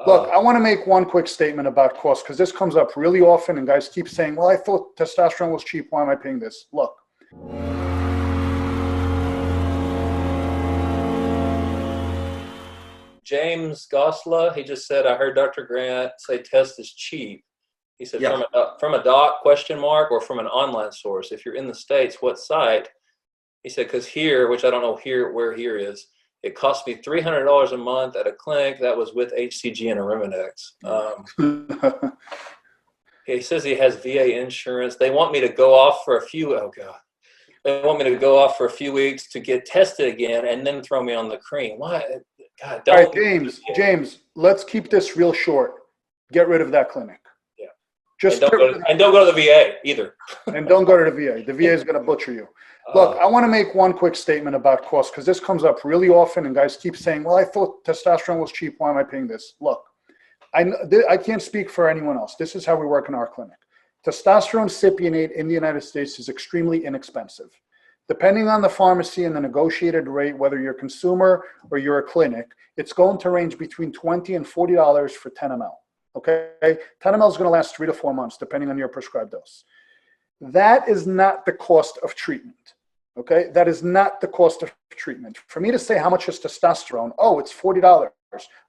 Look, I want to make one quick statement about cost because this comes up really often and guys keep saying, well, I thought testosterone was cheap. Why am I paying this? Look. James Gosla, he just said, I heard Dr. Grant say test is cheap. He said, Yeah. from a doc, question mark, or from an online source. If you're in the States, what site? He said, because here, which I don't know where here is, it cost me $300 a month at a clinic that was with HCG and Arimidex. He says he has VA insurance. They want me to go off for a few, They want me to go off for a few weeks to get tested again and then throw me on the cream. Why? God, don't. All right, James, let's keep this real short. Get rid of that clinic. Yeah. Just and don't go to the VA either. And don't go to the VA. The VA is going to butcher you. Look, I want to make one quick statement about cost because this comes up really often and guys keep saying, well, I thought testosterone was cheap. Why am I paying this? Look, I can't speak for anyone else. This is how we work in our clinic. Testosterone cypionate in the United States is extremely inexpensive. Depending on the pharmacy and the negotiated rate, whether you're a consumer or you're a clinic, it's going to range between $20 and $40 for 10 ml. Okay? 10 ml is going to last 3 to 4 months, depending on your prescribed dose. That is not the cost of treatment. Okay? That is not the cost of treatment. For me to say how much is testosterone, oh, it's $40.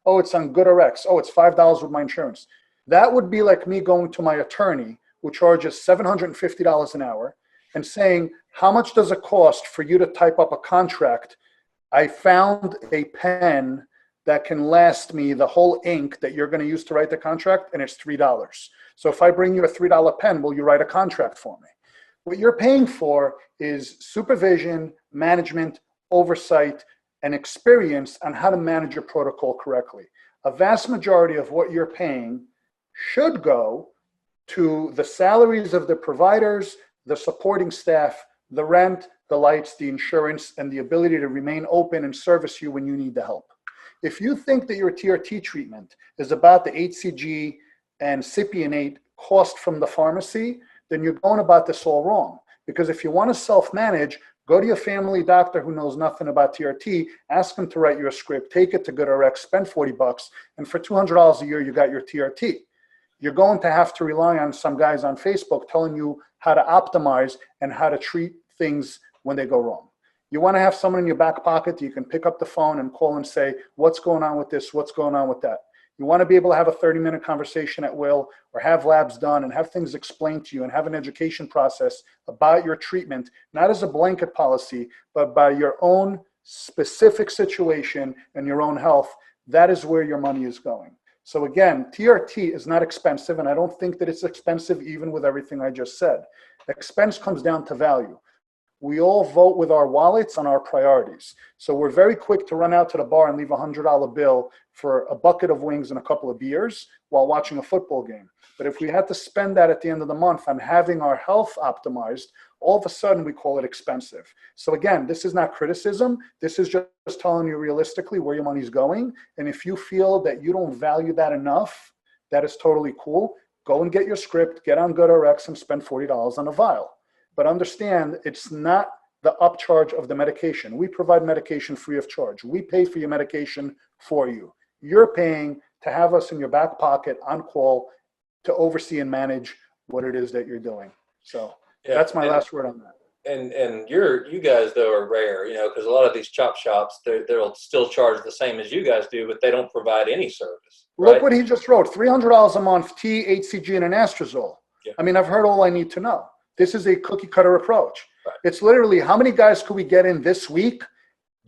Oh, it's on GoodRx. Oh, it's $5 with my insurance. That would be like me going to my attorney, who charges $750 an hour, and saying, how much does it cost for you to type up a contract? I found a pen that can last me the whole ink that you're going to use to write the contract, and it's $3. So if I bring you a $3 pen, will you write a contract for me? What you're paying for is supervision, management, oversight, and experience on how to manage your protocol correctly. A vast majority of what you're paying should go to the salaries of the providers, the supporting staff, the rent, the lights, the insurance, and the ability to remain open and service you when you need the help. If you think that your TRT treatment is about the HCG and cypionate cost from the pharmacy, then you're going about this all wrong. Because if you want to self-manage, go to your family doctor who knows nothing about TRT, ask him to write you a script, take it to GoodRx, spend $40, and for $200 a year, you got your TRT. You're going to have to rely on some guys on Facebook telling you how to optimize and how to treat things when they go wrong. You want to have someone in your back pocket that you can pick up the phone and call and say, what's going on with this? What's going on with that? You want to be able to have a 30-minute conversation at will, or have labs done and have things explained to you and have an education process about your treatment, not as a blanket policy, but by your own specific situation and your own health. That is where your money is going. So again, TRT is not expensive, and I don't think that it's expensive even with everything I just said. Expense comes down to value. We all vote with our wallets on our priorities. So we're very quick to run out to the bar and leave a $100 bill for a bucket of wings and a couple of beers while watching a football game. But if we had to spend that at the end of the month on having our health optimized, all of a sudden we call it expensive. So again, this is not criticism. This is just telling you realistically where your money's going. And if you feel that you don't value that enough, that is totally cool. Go and get your script, get on GoodRx and spend $40 on a vial. But understand, it's not the upcharge of the medication. We provide medication free of charge. We pay for your medication for you. You're paying to have us in your back pocket on call to oversee and manage what it is that you're doing. So that's my last word on that. And you guys though are rare, because a lot of these chop shops, they'll still charge the same as you guys do, but they don't provide any service. Right? Look what he just wrote: $300 a month, T, HCG, and an anastrozole. Yeah. I mean, I've heard all I need to know. This is a cookie cutter approach. Right. It's literally, how many guys could we get in this week,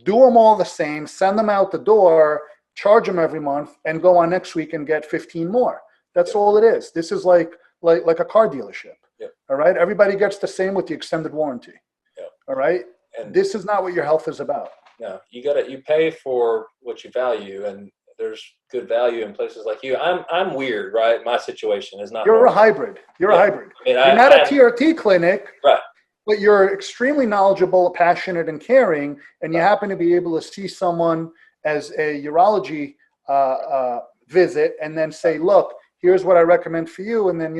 do them all the same, send them out the door, charge them every month, and go on next week and get 15 more. That's all it is. This is like a car dealership. Yeah. All right. Everybody gets the same with the extended warranty. Yeah. All right. And this is not what your health is about. No, you pay for what you value, and there's good value in places like you. I'm weird, right? My situation is not. You're a hybrid. You're a hybrid. I mean, you're not a TRT clinic, right? But you're extremely knowledgeable, passionate, and caring, and you happen to be able to see someone as a urology visit, and then say, "Look, here's what I recommend for you," and then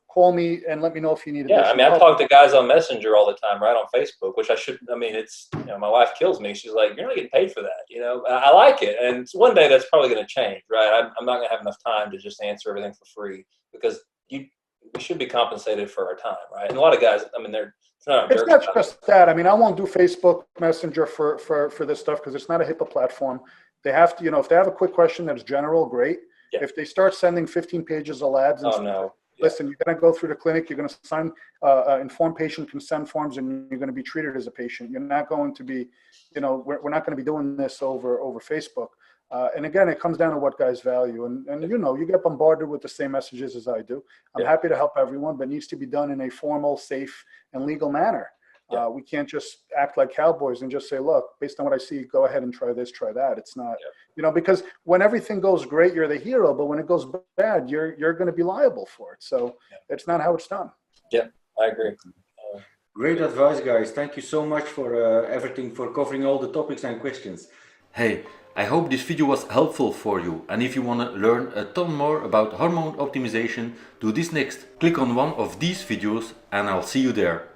call me and let me know if you need Yeah, I additional mean, I help. talk to guys on Messenger all the time, right, on Facebook, which I should. I mean, it's, you know, my wife kills me. She's like, "You're not getting paid for that," you know. I like it, and one day that's probably going to change, right? I'm not going to have enough time to just answer everything for free, because we should be compensated for our time, right? And a lot of guys, I mean, it's not It's jerks not about it. just that. I mean, I won't do Facebook Messenger for this stuff because it's not a HIPAA platform. They have to, you know, if they have a quick question that's general, great. Yeah. If they start sending 15 pages of labs and Oh stuff, no. listen, you're going to go through the clinic, you're going to sign informed patient consent forms, and you're going to be treated as a patient. You're not going to be, you know, we're not going to be doing this over Facebook. And again, it comes down to what guys value. And you know, you get bombarded with the same messages as I do. I'm happy to help everyone, but it needs to be done in a formal, safe, and legal manner. We can't just act like cowboys and just say, look, based on what I see, go ahead and try this, try that. It's not, you know, because when everything goes great, you're the hero, but when it goes bad, you're going to be liable for it. So it's not how it's done. Yeah, I agree. Great advice, guys. Thank you so much for everything, for covering all the topics and questions. Hey, I hope this video was helpful for you. And if you want to learn a ton more about hormone optimization, do this next. Click on one of these videos and I'll see you there.